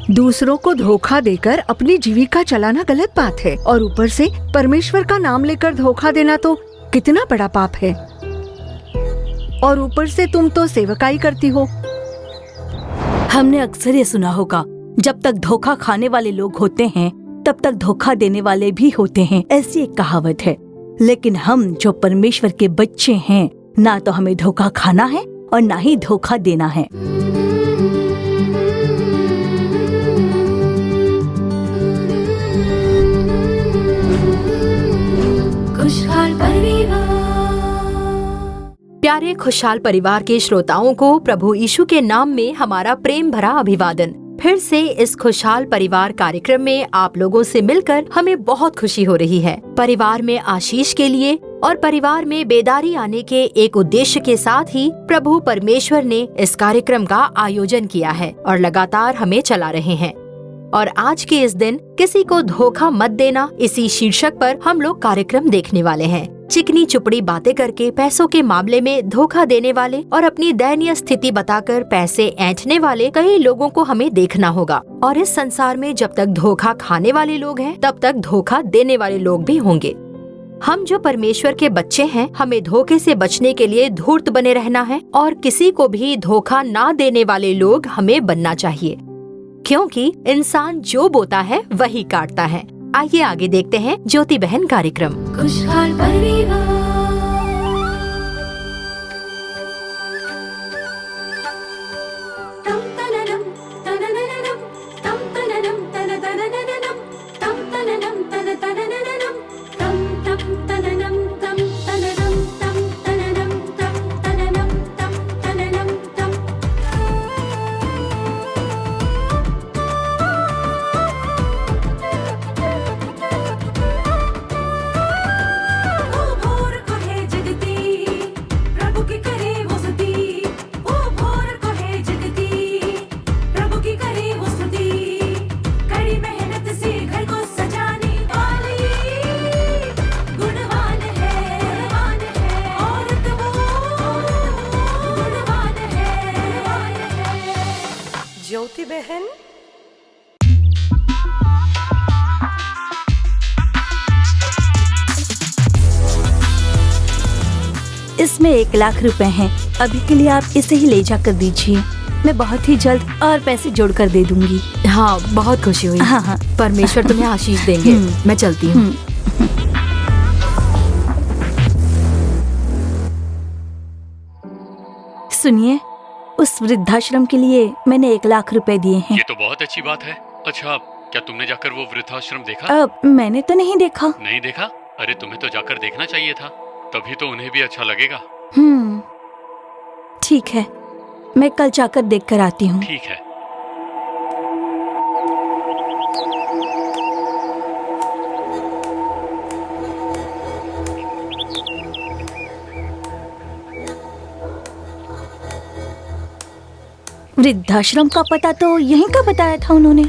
दूसरों को धोखा देकर अपनी जीविका चलाना गलत बात है, और ऊपर से परमेश्वर का नाम लेकर धोखा देना तो कितना बड़ा पाप है। और ऊपर से तुम तो सेवकाई करती हो। हमने अक्सर ये सुना होगा, जब तक धोखा खाने वाले लोग होते हैं तब तक धोखा देने वाले भी होते हैं, ऐसी एक कहावत है। लेकिन हम जो परमेश्वर के बच्चे हैं, ना तो हमें धोखा खाना है और ना ही धोखा देना है। खुशहाल परिवार। प्यारे खुशहाल परिवार के श्रोताओं को प्रभु यीशु के नाम में हमारा प्रेम भरा अभिवादन। फिर से इस खुशहाल परिवार कार्यक्रम में आप लोगों से मिलकर हमें बहुत खुशी हो रही है। परिवार में आशीष के लिए और परिवार में बेदारी आने के एक उद्देश्य के साथ ही प्रभु परमेश्वर ने इस कार्यक्रम का आयोजन किया है और लगातार हमें चला रहे हैं। और आज के इस दिन किसी को धोखा मत देना, इसी शीर्षक पर हम लोग कार्यक्रम देखने वाले हैं। चिकनी चुपड़ी बातें करके पैसों के मामले में धोखा देने वाले और अपनी दयनीय स्थिति बताकर पैसे ऐंठने वाले कई लोगों को हमें देखना होगा। और इस संसार में जब तक धोखा खाने वाले लोग हैं, तब तक धोखा देने वाले लोग भी होंगे। हम जो परमेश्वर के बच्चे हैं, हमें धोखे से बचने के लिए धूर्त बने रहना है और किसी को भी धोखा ना देने वाले लोग हमें बनना चाहिए, क्योंकि इंसान जो बोता है वही काटता है। आइए आगे देखते हैं ज्योति बहन कार्यक्रम। खुशहाल परिवार। तम तननम तननननम तम तननम तनतनननम तम तननम तनतनननम तम तम तननम तम तननम तम तननम तम तननम तम तननम तम। ओ भोर को है जगती, प्रभु की करे वो स्तुति। ओ भोर को है जगती, प्रभु की करे वो स्तुति। कड़ी मेहनत से घर को सजाने वाली गुणवान है औरत वो, गुणवान है। ज्योति बहन। इसमें 1 लाख रुपए हैं। अभी के लिए आप इसे ही ले जाकर दीजिए। मैं बहुत ही जल्द और पैसे जोड़कर दे दूंगी। हाँ, बहुत खुशी हुई। हाँ। परमेश्वर तुम्हें आशीष देंगे। मैं चलती हूँ। सुनिए, उस वृद्धाश्रम के लिए मैंने 1 लाख रुपए दिए हैं। ये तो बहुत अच्छी बात है। अच्छा, क्या तुमने जाकर वो वृद्धाश्रम देखा? मैंने तो नहीं देखा। नहीं देखा? अरे तुम्हें तो जाकर देखना चाहिए था, तभी तो उन्हें भी अच्छा लगेगा। ठीक है, मैं कल जाकर देख कर आती हूँ। ठीक है। वृद्धाश्रम का पता तो यहीं का बताया था उन्होंने।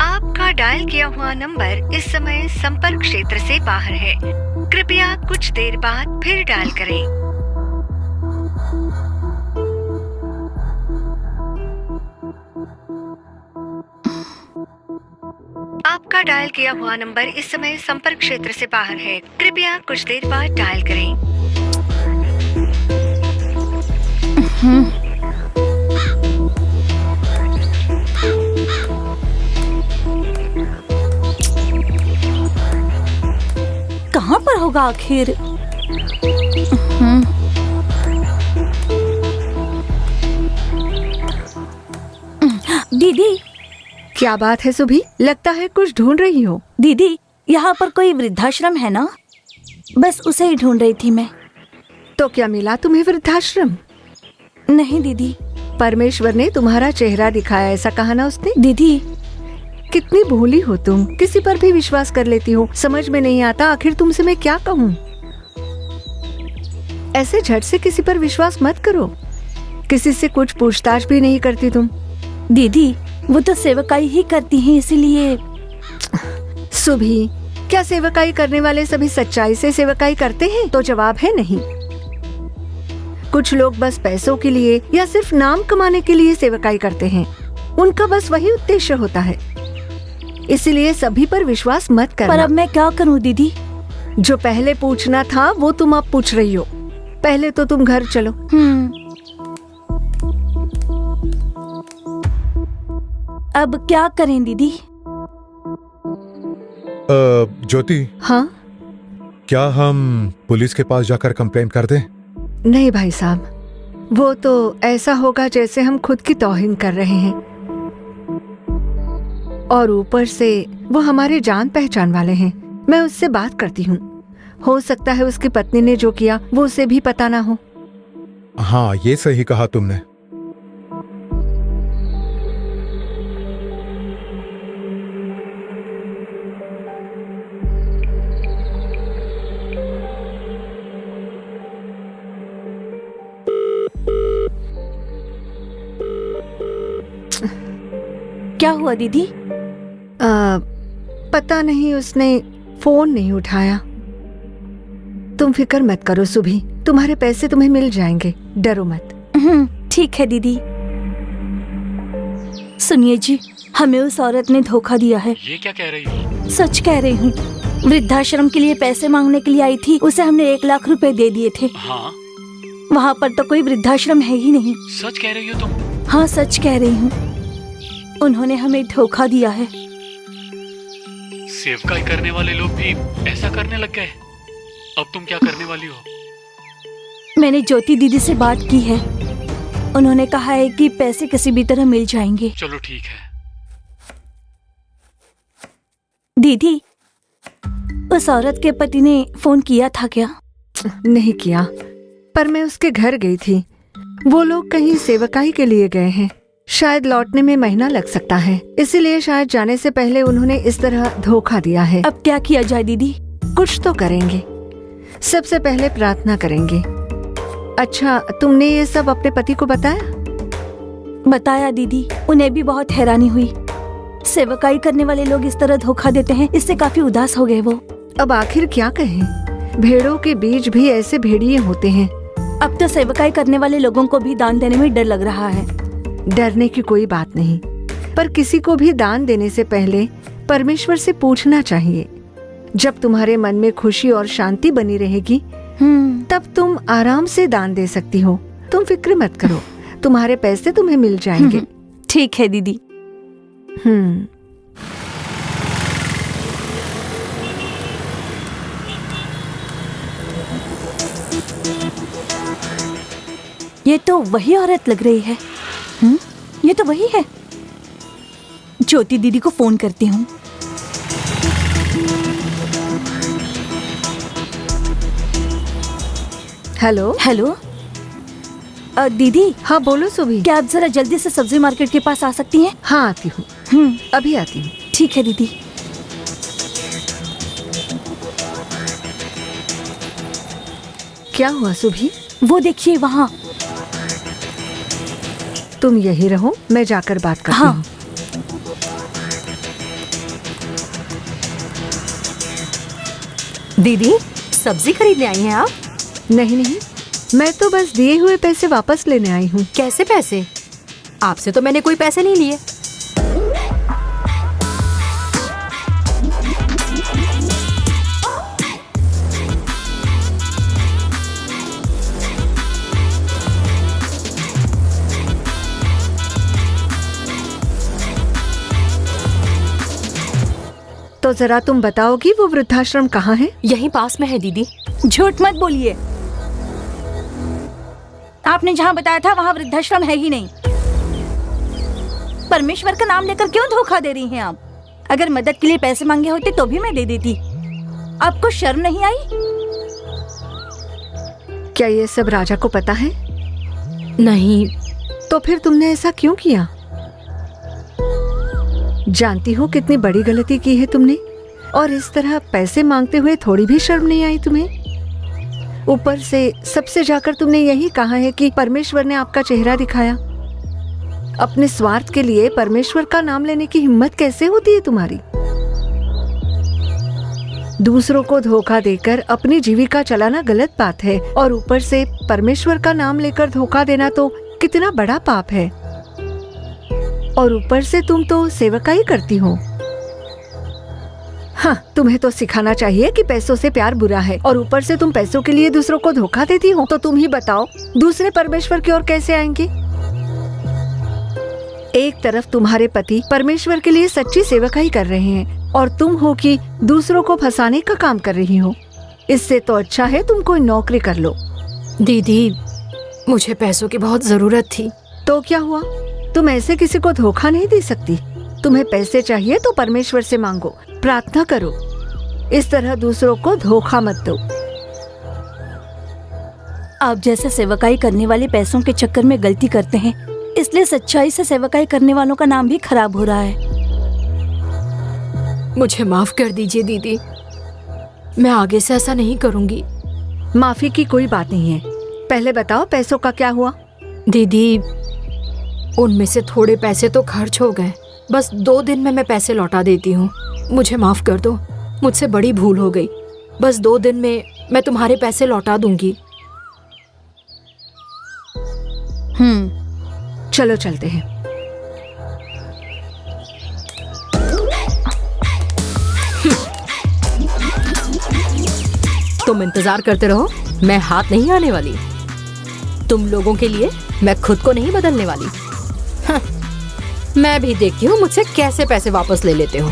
आपका डायल किया हुआ नंबर इस समय संपर्क क्षेत्र से बाहर है। कृपया कुछ देर बाद फिर डायल करें। आपका डायल किया हुआ नंबर इस समय संपर्क क्षेत्र से बाहर है। कृपया कुछ देर बाद डायल करें। कहाँ पर होगा आखिर? दीदी, क्या बात है सुभी? लगता है कुछ ढूंढ रही हो। दीदी, यहाँ पर कोई वृद्धाश्रम है ना? बस उसे ही ढूंढ रही थी मैं। तो क्या मिला तुम्हें वृद्धाश्रम? नहीं दीदी। परमेश्वर ने तुम्हारा चेहरा दिखाया, ऐसा कहा ना उसने? दीदी, कितनी भोली हो तुम, किसी पर भी विश्वास कर लेती हो। समझ में नहीं आता आखिर तुमसे मैं क्या कहूँ। ऐसे झट से किसी पर विश्वास मत करो। किसी से कुछ पूछताछ भी नहीं करती तुम। दीदी वो तो सेवकाई ही करती हैं, इसीलिए। सुभी, क्या सेवकाई करने वाले सभी सच्चाई से सेवकाई करते हैं? तो जवाब है नहीं। कुछ लोग बस पैसों के लिए या सिर्फ नाम कमाने के लिए सेवकाई करते हैं। उनका बस वही उद्देश्य होता है, इसलिए सभी पर विश्वास मत करना। पर अब मैं क्या करूं दीदी? जो पहले पूछना था वो तुम अब पूछ रही हो। पहले तो तुम घर चलो। अब क्या करें दीदी? ज्योति, हाँ? क्या हम पुलिस के पास जाकर कंप्लेंट कर दें? नहीं भाई साहब, वो तो ऐसा होगा जैसे हम खुद की तौहीन कर रहे हैं, और ऊपर से वो हमारे जान पहचान वाले हैं। मैं उससे बात करती हूँ। हो सकता है उसकी पत्नी ने जो किया वो उसे भी पता ना हो। हाँ, ये सही कहा तुमने। क्या हुआ दीदी? पता नहीं, उसने फोन नहीं उठाया। तुम फिक्र मत करो सुभी, तुम्हारे पैसे तुम्हें मिल जाएंगे, डरो मत। ठीक है दीदी। सुनिए जी, हमें उस औरत ने धोखा दिया है। ये क्या कह रही हो? सच कह रही हूँ। वृद्धाश्रम के लिए पैसे मांगने के लिए आई थी, उसे हमने 1 लाख रुपए दे दिए थे। हाँ? वहाँ पर तो कोई वृद्धाश्रम है ही नहीं। सच कह रही हो तुम? हाँ, सच कह रही हूँ। उन्होंने हमें धोखा दिया है। सेवकाई करने वाले लोग भी ऐसा करने लग गए? अब तुम क्या करने वाली हो? मैंने ज्योति दीदी से बात की है। उन्होंने कहा है कि पैसे किसी भी तरह मिल जाएंगे। चलो ठीक है। दीदी, उस औरत के पति ने फोन किया था क्या? नहीं किया, पर मैं उसके घर गई थी। वो लोग कहीं सेवकाई के लिए गए हैं। शायद लौटने में महीना लग सकता है, इसीलिए शायद जाने से पहले उन्होंने इस तरह धोखा दिया है। अब क्या किया जाए दीदी? कुछ तो करेंगे। सबसे पहले प्रार्थना करेंगे। अच्छा, तुमने ये सब अपने पति को बताया? बताया दीदी, उन्हें भी बहुत हैरानी हुई। सेवकाई करने वाले लोग इस तरह धोखा देते हैं, इससे काफी उदास हो गए वो। अब आखिर क्या कहें? भेड़ों के बीच भी ऐसे भेड़िए होते हैं। अब तो सेवकाई करने वाले लोगों को भी दान देने में डर लग रहा है। डरने की कोई बात नहीं, पर किसी को भी दान देने से पहले परमेश्वर से पूछना चाहिए। जब तुम्हारे मन में खुशी और शांति बनी रहेगी, तब तुम आराम से दान दे सकती हो। तुम फिक्र मत करो, तुम्हारे पैसे तुम्हें मिल जाएंगे। ठीक है दीदी। ये तो वही औरत लग रही है। ये तो वही है। ज्योति दीदी को फोन करती हूँ। हेलो। हेलो दीदी। हाँ बोलो सुभी। क्या आप जरा जल्दी से सब्जी मार्केट के पास आ सकती हैं? हाँ आती हूँ, अभी आती हूँ। ठीक है दीदी। क्या हुआ सुभी? वो देखिए वहाँ। तुम यही रहो, मैं जाकर बात करती हूँ। हाँ। दीदी, सब्जी खरीदने आई हैं आप? नहीं नहीं, मैं तो बस दिए हुए पैसे वापस लेने आई हूँ। कैसे पैसे? आपसे तो मैंने कोई पैसे नहीं लिए। तो जरा तुम बताओगी वो वृद्धाश्रम कहाँ है? यहीं पास में है दीदी। झूठ मत बोलिए। आपने जहाँ बताया था वहाँ वृद्धाश्रम है ही नहीं। परमेश्वर का नाम लेकर क्यों धोखा दे रही हैं आप? अगर मदद के लिए पैसे मांगे होते तो भी मैं दे देती। आपको शर्म नहीं आई? क्या ये सब राजा को पता है? नहीं। तो फिर तुमने ऐसा क्यों किया? जानती हूँ कितनी बड़ी गलती की है तुमने, और इस तरह पैसे मांगते हुए थोड़ी भी शर्म नहीं आई तुम्हें। ऊपर से सबसे जाकर तुमने यही कहा है कि परमेश्वर ने आपका चेहरा दिखाया। अपने स्वार्थ के लिए परमेश्वर का नाम लेने की हिम्मत कैसे होती है तुम्हारी? दूसरों को धोखा देकर अपनी जीविका चलाना गलत बात है, और ऊपर से परमेश्वर का नाम लेकर धोखा देना तो कितना बड़ा पाप है। और ऊपर से तुम तो सेवकाई करती हो। हाँ, तुम्हें तो सिखाना चाहिए कि पैसों से प्यार बुरा है, और ऊपर से तुम पैसों के लिए दूसरों को धोखा देती हो। तो तुम ही बताओ, दूसरे परमेश्वर की ओर कैसे आएंगे? एक तरफ तुम्हारे पति परमेश्वर के लिए सच्ची सेवकाई कर रहे हैं, और तुम हो कि दूसरों को फंसाने का काम कर रही हो। इससे तो अच्छा है तुम कोई नौकरी कर लो। दीदी, मुझे पैसों की बहुत जरूरत थी। तो क्या हुआ? तुम ऐसे किसी को धोखा नहीं दे सकती। तुम्हें पैसे चाहिए तो परमेश्वर से मांगो, प्रार्थना करो। इस तरह दूसरों को धोखा मत दो। आप जैसे सेवकाई करने वाले पैसों के चक्कर में गलती करते हैं, इसलिए सच्चाई से सेवकाई करने वालों का नाम भी खराब हो रहा है। मुझे माफ कर दीजिए दीदी, मैं आगे से ऐसा नहीं करूंगी। माफी की कोई बात नहीं है। पहले बताओ पैसों का क्या हुआ? दीदी, उनमें से थोड़े पैसे तो खर्च हो गए। बस 2 दिन में मैं पैसे लौटा देती हूँ। मुझे माफ कर दो, मुझसे बड़ी भूल हो गई। बस 2 दिन में मैं तुम्हारे पैसे लौटा दूंगी। चलो चलते हैं। तुम इंतजार करते रहो, मैं हाथ नहीं आने वाली। तुम लोगों के लिए मैं खुद को नहीं बदलने वाली। मैं भी देखती हूँ मुझसे कैसे पैसे वापस ले लेते हो।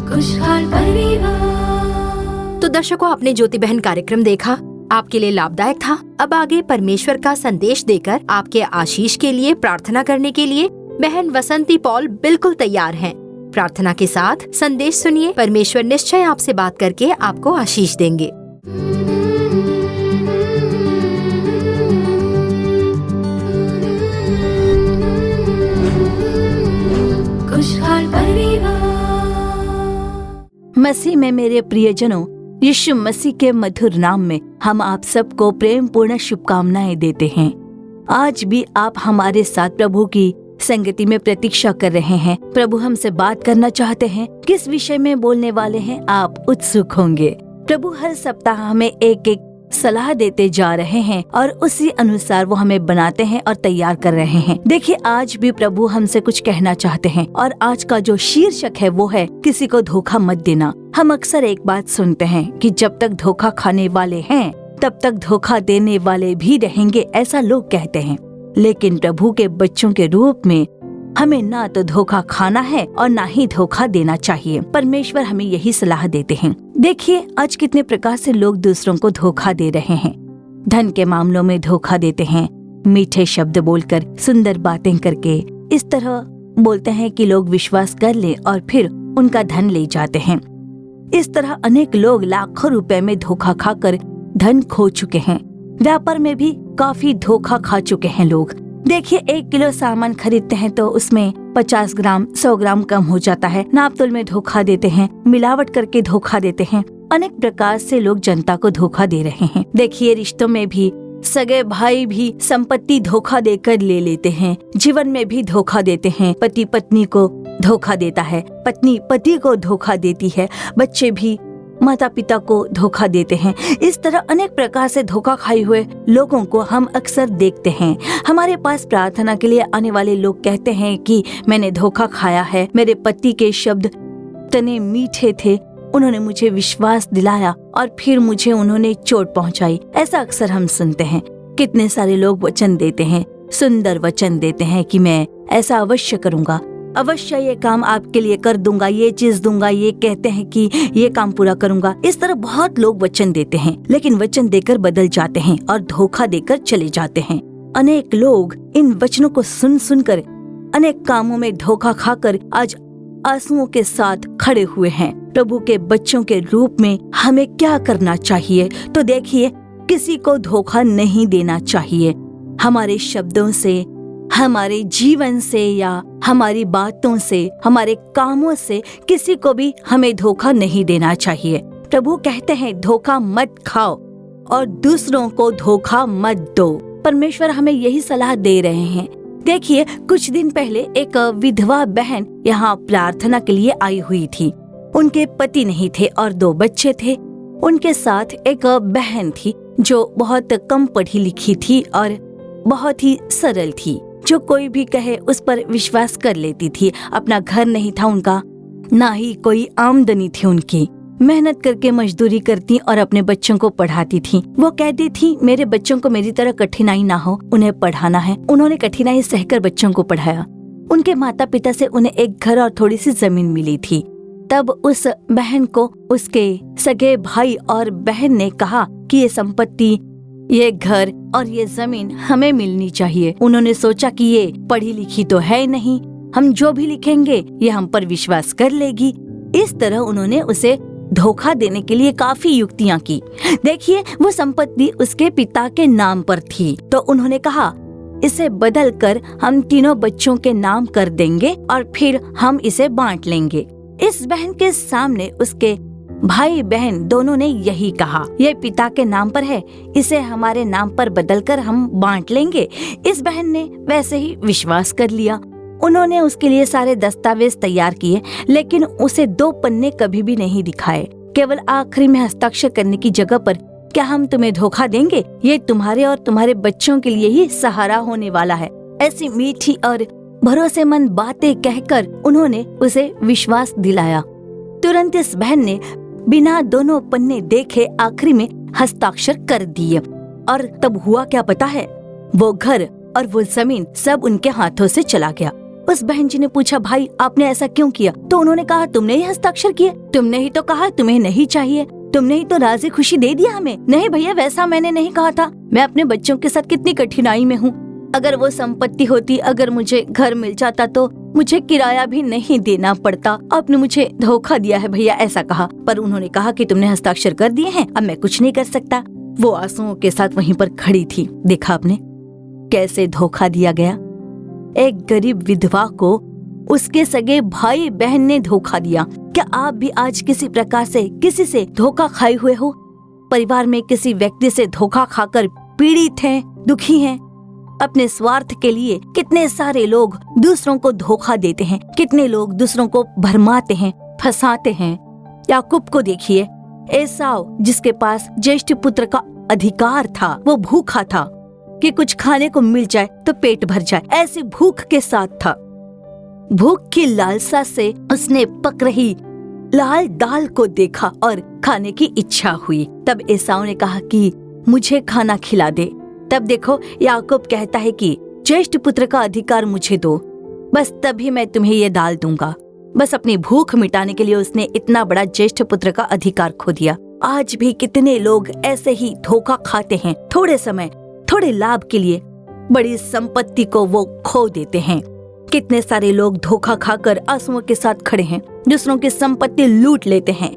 खुशहाल परिवार। तो दर्शकों, आपने ज्योति बहन कार्यक्रम देखा, आपके लिए लाभदायक था। अब आगे परमेश्वर का संदेश देकर आपके आशीष के लिए प्रार्थना करने के लिए बहन वसंती पॉल बिल्कुल तैयार हैं। प्रार्थना के साथ संदेश सुनिए। परमेश्वर निश्चय आपसे बात करके आपको आशीष देंगे। खुशहाल परिवार। मसीह में मेरे प्रियजनों, यीशु मसीह के मधुर नाम में हम आप सबको प्रेम पूर्ण शुभकामनाएं देते हैं। आज भी आप हमारे साथ प्रभु की संगति में प्रतीक्षा कर रहे हैं। प्रभु हमसे बात करना चाहते हैं। किस विषय में बोलने वाले हैं, आप उत्सुक होंगे। प्रभु हर सप्ताह हमें एक एक सलाह देते जा रहे हैं, और उसी अनुसार वो हमें बनाते हैं और तैयार कर रहे हैं। देखिए, आज भी प्रभु हमसे कुछ कहना चाहते हैं, और आज का जो शीर्षक है वो है किसी को धोखा मत देना। हम अक्सर एक बात सुनते हैं कि जब तक धोखा खाने वाले हैं तब तक धोखा देने वाले भी रहेंगे, ऐसा लोग कहते हैं। लेकिन प्रभु के बच्चों के रूप में हमें ना तो धोखा खाना है और ना ही धोखा देना चाहिए। परमेश्वर हमें यही सलाह देते हैं। देखिए, आज कितने प्रकार से लोग दूसरों को धोखा दे रहे हैं। धन के मामलों में धोखा देते हैं, मीठे शब्द बोलकर, सुंदर बातें करके। इस तरह बोलते हैं कि लोग विश्वास कर लें और फिर उनका धन ले जाते हैं। इस तरह अनेक लोग लाखों रुपए में धोखा खाकर धन खो चुके हैं। व्यापार में भी काफी धोखा खा चुके हैं लोग। देखिए, 1 किलो सामान खरीदते हैं तो उसमें 50 ग्राम 100 ग्राम कम हो जाता है। नापतोल में धोखा देते हैं, मिलावट करके धोखा देते हैं। अनेक प्रकार से लोग जनता को धोखा दे रहे हैं। देखिए, रिश्तों में भी सगे भाई भी संपत्ति धोखा देकर ले लेते हैं। जीवन में भी धोखा देते हैं। पति पत्नी को धोखा देता है, पत्नी पति को धोखा देती है, बच्चे भी माता पिता को धोखा देते हैं। इस तरह अनेक प्रकार से धोखा खाए हुए लोगों को हम अक्सर देखते हैं। हमारे पास प्रार्थना के लिए आने वाले लोग कहते हैं कि मैंने धोखा खाया है, मेरे पति के शब्द इतने मीठे थे, उन्होंने मुझे विश्वास दिलाया और फिर मुझे उन्होंने चोट पहुंचाई। ऐसा अक्सर हम सुनते हैं। कितने सारे लोग वचन देते हैं, सुंदर वचन देते हैं कि मैं ऐसा अवश्य करूंगा, अवश्य ये काम आपके लिए कर दूंगा, ये चीज दूंगा, ये कहते हैं कि ये काम पूरा करूंगा। इस तरह बहुत लोग वचन देते हैं, लेकिन वचन देकर बदल जाते हैं और धोखा देकर चले जाते हैं। अनेक लोग इन वचनों को सुन सुनकर अनेक कामों में धोखा खाकर आज आंसुओं के साथ खड़े हुए हैं। प्रभु के बच्चों के रूप में हमें क्या करना चाहिए? तो देखिए, किसी को धोखा नहीं देना चाहिए। हमारे शब्दों से, हमारे जीवन से या हमारी बातों से, हमारे कामों से किसी को भी हमें धोखा नहीं देना चाहिए। प्रभु कहते हैं धोखा मत खाओ और दूसरों को धोखा मत दो। परमेश्वर हमें यही सलाह दे रहे हैं। देखिए, कुछ दिन पहले एक विधवा बहन यहाँ प्रार्थना के लिए आई हुई थी। उनके पति नहीं थे और 2 बच्चे थे। उनके साथ एक बहन थी जो बहुत कम पढ़ी लिखी थी और बहुत ही सरल थी, जो कोई भी कहे उस पर विश्वास कर लेती थी। अपना घर नहीं था उनका, ना ही कोई आमदनी थी उनकी। मेहनत करके मजदूरी करती और अपने बच्चों को पढ़ाती थी। वो कहती थी मेरे बच्चों को मेरी तरह कठिनाई ना हो, उन्हें पढ़ाना है। उन्होंने कठिनाई सहकर बच्चों को पढ़ाया। उनके माता पिता से उन्हें एक घर और थोड़ी सी जमीन मिली थी। तब उस बहन को उसके सगे भाई और बहन ने कहा कि ये संपत्ति, ये घर और ये जमीन हमें मिलनी चाहिए। उन्होंने सोचा कि ये पढ़ी लिखी तो है नहीं, हम जो भी लिखेंगे ये हम पर विश्वास कर लेगी। इस तरह उन्होंने उसे धोखा देने के लिए काफी युक्तियां की। देखिए, वो संपत्ति उसके पिता के नाम पर थी, तो उन्होंने कहा इसे बदल कर हम तीनों बच्चों के नाम कर देंगे और फिर हम इसे बांट लेंगे। इस बहन के सामने उसके भाई बहन दोनों ने यही कहा, ये पिता के नाम पर है, इसे हमारे नाम पर बदलकर हम बांट लेंगे। इस बहन ने वैसे ही विश्वास कर लिया। उन्होंने उसके लिए सारे दस्तावेज तैयार किए, लेकिन उसे 2 पन्ने कभी भी नहीं दिखाए। केवल आखिरी में हस्ताक्षर करने की जगह पर क्या हम तुम्हें धोखा देंगे, ये तुम्हारे और तुम्हारे बच्चों के लिए ही सहारा होने वाला है। ऐसी मीठी और भरोसेमंद बातें कहकर उन्होंने उसे विश्वास दिलाया। तुरंत इस बहन ने बिना दोनों पन्ने देखे आखिरी में हस्ताक्षर कर दिए। और तब हुआ क्या पता है, वो घर और वो जमीन सब उनके हाथों से चला गया। उस बहन जी ने पूछा, भाई आपने ऐसा क्यों किया? तो उन्होंने कहा, तुमने ही हस्ताक्षर किए, तुमने ही तो कहा तुम्हें नहीं चाहिए, तुमने ही तो राजी खुशी दे दिया हमें। नहीं भैया, वैसा मैंने नहीं कहा था। मैं अपने बच्चों के साथ कितनी कठिनाई में हूँ। अगर वो संपत्ति होती, अगर मुझे घर मिल जाता तो मुझे किराया भी नहीं देना पड़ता। आपने मुझे धोखा दिया है भैया, ऐसा कहा। पर उन्होंने कहा कि तुमने हस्ताक्षर कर दिए हैं, अब मैं कुछ नहीं कर सकता। वो आंसुओं के साथ वहीं पर खड़ी थी। देखा आपने कैसे धोखा दिया गया। एक गरीब विधवा को उसके सगे भाई बहन ने धोखा दिया। क्या आप भी आज किसी प्रकार से किसी से धोखा खाए हुए हो? परिवार में किसी व्यक्ति से धोखा खाकर पीड़ित हैं, दुखी हैं? अपने स्वार्थ के लिए कितने सारे लोग दूसरों को धोखा देते हैं, कितने लोग दूसरों को भरमाते हैं, फंसाते हैं। याकूब को देखिए, एसाव जिसके पास ज्येष्ठ पुत्र का अधिकार था, वो भूखा था कि कुछ खाने को मिल जाए तो पेट भर जाए, ऐसी भूख के साथ था। भूख की लालसा से उसने पक रही लाल दाल को देखा और खाने की इच्छा हुई। तब एसाव ने कहा कि मुझे खाना खिला दे। तब देखो, याकूब कहता है कि ज्येष्ठ पुत्र का अधिकार मुझे दो, बस तभी मैं तुम्हें ये दाल दूंगा। बस अपनी भूख मिटाने के लिए उसने इतना बड़ा ज्येष्ठ पुत्र का अधिकार खो दिया। आज भी कितने लोग ऐसे ही धोखा खाते हैं। थोड़े समय, थोड़े लाभ के लिए बड़ी संपत्ति को वो खो देते हैं। कितने सारे लोग धोखा खाकर आंसुओं के साथ खड़े हैं, दूसरों की संपत्ति लूट लेते हैं।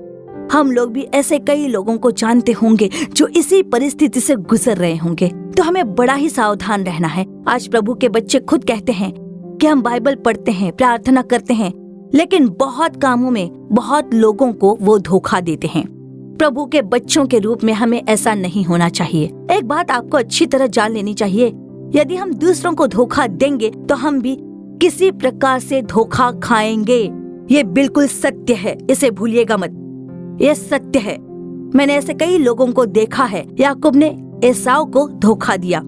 हम लोग भी ऐसे कई लोगों को जानते होंगे जो इसी परिस्थिति से गुजर रहे होंगे। तो हमें बड़ा ही सावधान रहना है। आज प्रभु के बच्चे खुद कहते हैं कि हम बाइबल पढ़ते हैं, प्रार्थना करते हैं, लेकिन बहुत कामों में बहुत लोगों को वो धोखा देते हैं। प्रभु के बच्चों के रूप में हमें ऐसा नहीं होना चाहिए। एक बात आपको अच्छी तरह जान लेनी चाहिए, यदि हम दूसरों को धोखा देंगे तो हम भी किसी प्रकार से धोखा खाएंगे। ये बिल्कुल सत्य है, इसे भूलिएगा मत। ये सत्य है। मैंने ऐसे कई लोगों को देखा है। याकूब ने एसाव को धोखा दिया।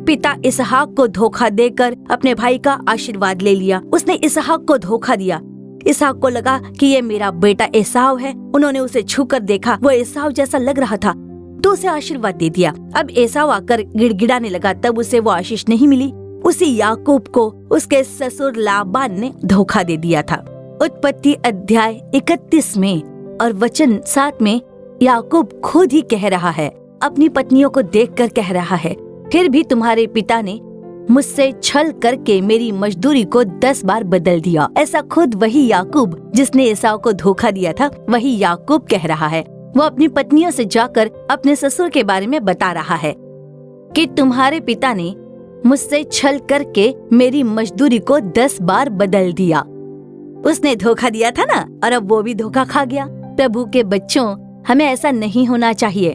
पिता इसहाक को धोखा देकर अपने भाई का आशीर्वाद ले लिया। उसने इसहाक को धोखा दिया। इसहाक को लगा कि ये मेरा बेटा एसाव है। उन्होंने उसे छूकर देखा, वो एसाव जैसा लग रहा था, तो उसे आशीर्वाद दे दिया। अब एसाव आकर गिड़गिड़ाने लगा, तब उसे वो आशीष नहीं मिली। उसी याकूब को उसके ससुर लाबान ने धोखा दे दिया था। उत्पत्ति अध्याय 31 में और वचन 7 में याकूब खुद ही कह रहा है, अपनी पत्नियों को देखकर कह रहा है, फिर भी तुम्हारे पिता ने मुझसे छल करके मेरी मजदूरी को 10 बार बदल दिया। ऐसा खुद वही याकूब जिसने एसाव को धोखा दिया था, वही याकूब कह रहा है। वो अपनी पत्नियों से जाकर अपने ससुर के बारे में बता रहा है कि तुम्हारे पिता ने मुझसे छल करके मेरी मजदूरी को 10 बार बदल दिया। उसने धोखा दिया था ना, और अब वो भी धोखा खा गया। प्रभु के बच्चों, हमें ऐसा नहीं होना चाहिए।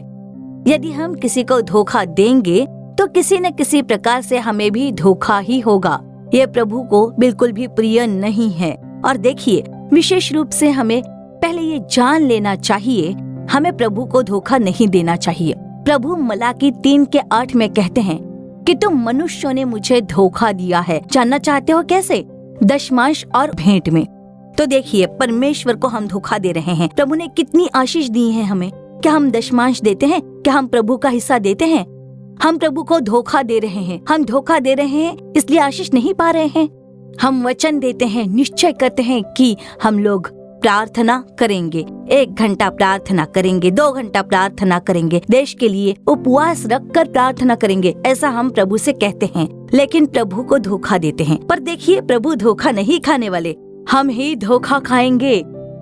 यदि हम किसी को धोखा देंगे तो किसी न किसी प्रकार से हमें भी धोखा ही होगा। ये प्रभु को बिल्कुल भी प्रिय नहीं है। और देखिए, विशेष रूप से हमें पहले ये जान लेना चाहिए, हमें प्रभु को धोखा नहीं देना चाहिए। प्रभु मलाकी 3:8 में कहते हैं कि तुम मनुष्यों ने मुझे धोखा दिया है। जानना चाहते हो कैसे? दशमांश और भेंट में। तो देखिए, परमेश्वर को हम धोखा दे रहे हैं। प्रभु ने कितनी आशीष दी है हमें। क्या हम दशमांश देते हैं? क्या हम प्रभु का हिस्सा देते हैं? हम प्रभु को धोखा दे रहे हैं। हम धोखा दे रहे हैं इसलिए आशीष नहीं पा रहे हैं। हम वचन देते हैं, निश्चय करते हैं कि हम लोग प्रार्थना करेंगे, 1 घंटा प्रार्थना करेंगे, 2 घंटा प्रार्थना करेंगे, देश के लिए उपवास रखकर प्रार्थना करेंगे, ऐसा हम प्रभु से कहते हैं, लेकिन प्रभु को धोखा देते हैं। पर देखिए, प्रभु धोखा नहीं खाने वाले, हम ही धोखा खाएंगे।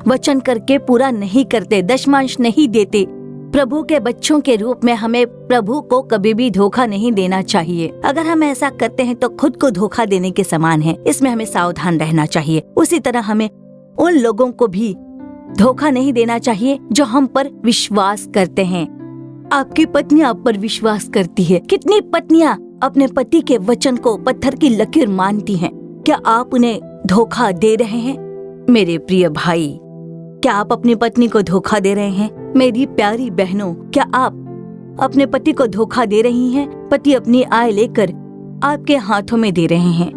वचन करके पूरा नहीं करते, दशमांश नहीं देते। प्रभु के बच्चों के रूप में हमें प्रभु को कभी भी धोखा नहीं देना चाहिए। अगर हम ऐसा करते हैं तो खुद को धोखा देने के समान है। इसमें हमें सावधान रहना चाहिए। उसी तरह हमें उन लोगों को भी धोखा नहीं देना चाहिए जो हम पर विश्वास करते हैं। आपकी पत्नी आप पर विश्वास करती है। कितनी पत्नियां अपने पति के वचन को पत्थर की लकीर मानती हैं? क्या आप उन्हें धोखा दे रहे हैं? मेरे प्रिय भाई, क्या आप अपनी पत्नी को धोखा दे रहे हैं? मेरी प्यारी बहनों, क्या आप अपने पति को धोखा दे रही हैं? पति अपनी आय लेकर आपके हाथों में दे रहे हैं।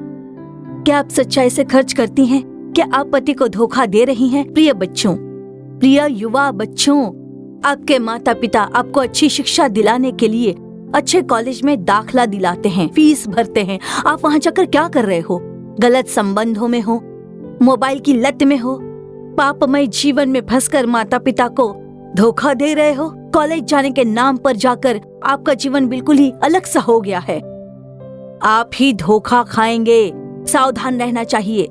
क्या आप सच्चाई से खर्च करती हैं? क्या आप पति को धोखा दे रही हैं? प्रिय बच्चों, प्रिय युवा बच्चों, आपके माता पिता आपको अच्छी शिक्षा दिलाने के लिए अच्छे कॉलेज में दाखला दिलाते हैं, फीस भरते हैं। आप वहाँ जाकर क्या कर रहे हो? गलत संबंधों में हो, मोबाइल की लत में हो, पापमय जीवन में फंसकर माता पिता को धोखा दे रहे हो। कॉलेज जाने के नाम पर जाकर आपका जीवन बिल्कुल ही अलग सा हो गया है। आप ही धोखा खाएंगे। सावधान रहना चाहिए।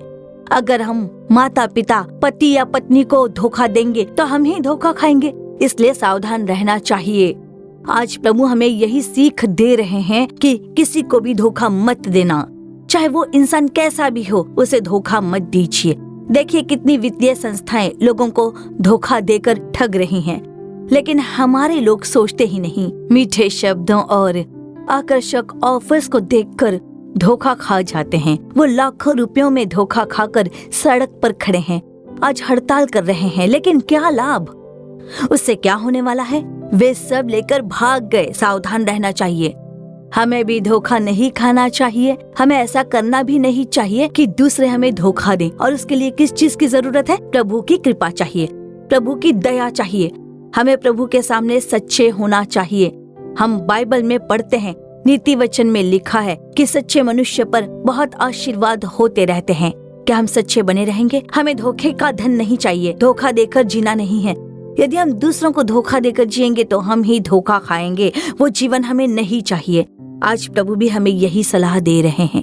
अगर हम माता पिता, पति या पत्नी को धोखा देंगे तो हम ही धोखा खाएंगे। इसलिए सावधान रहना चाहिए। आज प्रभु हमें यही सीख दे रहे हैं कि किसी को भी धोखा मत देना, चाहे वो इंसान कैसा भी हो, उसे धोखा मत दीजिए। देखिए, कितनी वित्तीय संस्थाएं लोगों को धोखा देकर ठग रही हैं, लेकिन हमारे लोग सोचते ही नहीं। मीठे शब्दों और आकर्षक ऑफर्स को देखकर धोखा खा जाते हैं। वो लाखों रुपयों में धोखा खाकर सड़क पर खड़े हैं, आज हड़ताल कर रहे हैं, लेकिन क्या लाभ? उससे क्या होने वाला है? वे सब लेकर भाग गए। सावधान रहना चाहिए। हमें भी धोखा नहीं खाना चाहिए। हमें ऐसा करना भी नहीं चाहिए कि दूसरे हमें धोखा दें। और उसके लिए किस चीज की जरूरत है? प्रभु की कृपा चाहिए, प्रभु की दया चाहिए। हमें प्रभु के सामने सच्चे होना चाहिए। हम बाइबल में पढ़ते हैं, नीति वचन में लिखा है कि सच्चे मनुष्य पर बहुत आशीर्वाद होते रहते हैं। क्या हम सच्चे बने रहेंगे? हमें धोखे का धन नहीं चाहिए। धोखा देकर जीना नहीं है। यदि हम दूसरों को धोखा देकर जिएंगे तो हम ही धोखा खाएंगे। वो जीवन हमें नहीं चाहिए। आज प्रभु भी हमें यही सलाह दे रहे हैं।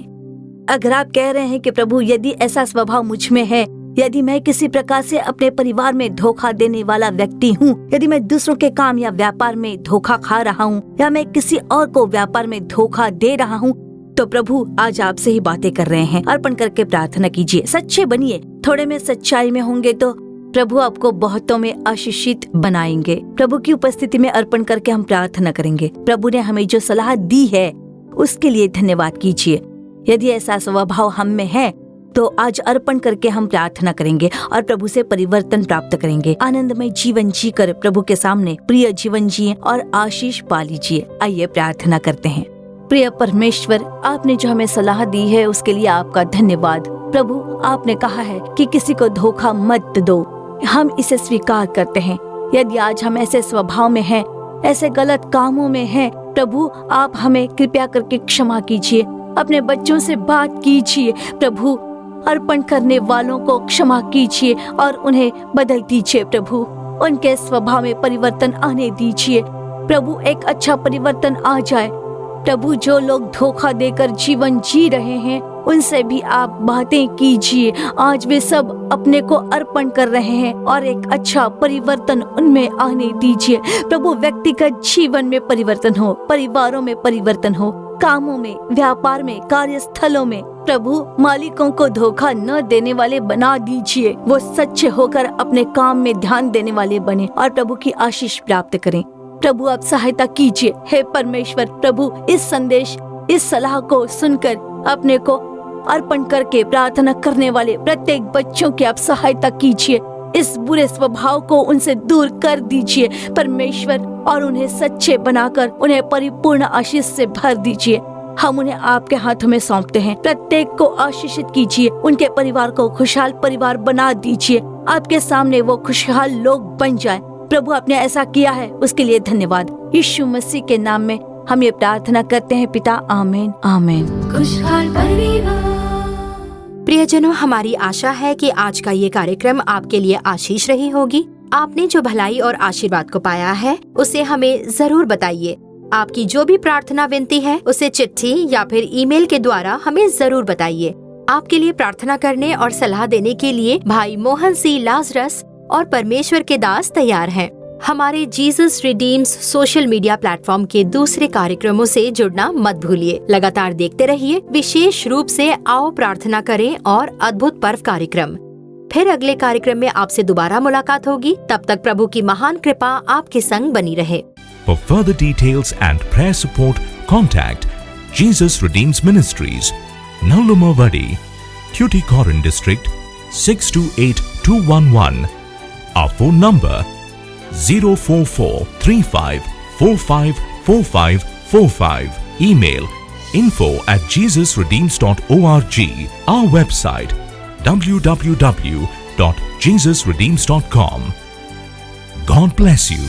अगर आप कह रहे हैं कि प्रभु, यदि ऐसा स्वभाव मुझ में है, यदि मैं किसी प्रकार से अपने परिवार में धोखा देने वाला व्यक्ति हूँ, यदि मैं दूसरों के काम या व्यापार में धोखा खा रहा हूँ, या मैं किसी और को व्यापार में धोखा दे रहा हूँ, तो प्रभु आज आपसे ही बातें कर रहे हैं। अर्पण करके प्रार्थना कीजिए। सच्चे बनिए। थोड़े में सच्चाई में होंगे तो प्रभु आपको बहुतों में आशीषित बनाएंगे। प्रभु की उपस्थिति में अर्पण करके हम प्रार्थना करेंगे। प्रभु ने हमें जो सलाह दी है उसके लिए धन्यवाद कीजिए। यदि ऐसा स्वभाव हम में है तो आज अर्पण करके हम प्रार्थना करेंगे और प्रभु से परिवर्तन प्राप्त करेंगे। आनंदमय जीवन जीकर प्रभु के सामने प्रिय जीवन जिए और आशीष पा लीजिए। आइए प्रार्थना करते हैं। प्रिय परमेश्वर, आपने जो हमें सलाह दी है उसके लिए आपका धन्यवाद। प्रभु, आपने कहा है कि किसी को धोखा मत दो। हम इसे स्वीकार करते हैं। यदि आज हम ऐसे स्वभाव में हैं, ऐसे गलत कामों में हैं, प्रभु आप हमें कृपया करके क्षमा कीजिए। अपने बच्चों से बात कीजिए। प्रभु, अर्पण करने वालों को क्षमा कीजिए और उन्हें बदल दीजिए। प्रभु, उनके स्वभाव में परिवर्तन आने दीजिए। प्रभु, एक अच्छा परिवर्तन आ जाए। प्रभु, जो लोग धोखा देकर जीवन जी रहे हैं उनसे भी आप बातें कीजिए। आज वे सब अपने को अर्पण कर रहे हैं और एक अच्छा परिवर्तन उनमें आने दीजिए। प्रभु, व्यक्तिगत जीवन में परिवर्तन हो, परिवारों में परिवर्तन हो, कामों में, व्यापार में, कार्यस्थलों में प्रभु मालिकों को धोखा न देने वाले बना दीजिए। वो सच्चे होकर अपने काम में ध्यान देने वाले बने और प्रभु की आशीष प्राप्त करें। प्रभु आप सहायता कीजिए। हे परमेश्वर, प्रभु इस संदेश, इस सलाह को सुनकर अपने को अर्पण करके प्रार्थना करने वाले प्रत्येक बच्चों की आप सहायता कीजिए। इस बुरे स्वभाव को उनसे दूर कर दीजिए परमेश्वर, और उन्हें सच्चे बनाकर उन्हें परिपूर्ण आशीष से भर दीजिए। हम उन्हें आपके हाथों में सौंपते हैं। प्रत्येक को आशीषित कीजिए, उनके परिवार को खुशहाल परिवार बना दीजिए। आपके सामने वो खुशहाल लोग बन जाएं। प्रभु आपने ऐसा किया है, उसके लिए धन्यवाद। यीशु मसीह के नाम में हम ये प्रार्थना करते हैं पिता, आमीन आमीन। खुशहाल परिवार। प्रियजनों, हमारी आशा है कि आज का ये कार्यक्रम आपके लिए आशीष रही होगी। आपने जो भलाई और आशीर्वाद को पाया है उसे हमें जरूर बताइए। आपकी जो भी प्रार्थना विनती है उसे चिट्ठी या फिर ईमेल के द्वारा हमें जरूर बताइए। आपके लिए प्रार्थना करने और सलाह देने के लिए भाई मोहन सी लाजरस और परमेश्वर के दास तैयार हैं। हमारे Jesus redeems social media platform के दूसरे कार्यक्रमों से जुड़ना मत भूलिए। लगातार देखते रहिए, विशेष रूप से आओ प्रार्थना करें और अद्भुत पर्व कार्यक्रम। फिर अगले कार्यक्रम में आपसे दोबारा मुलाकात होगी। तब तक प्रभु की महान कृपा आपके संग बनी रहे। For further details and prayer support, contact Jesus Redeems Ministries, Nallumavadi, Tuticorin District, 628211. Our phone number 04435454545. Email info@jesusredeems.org. Our website www.jesusredeems.com. God bless you.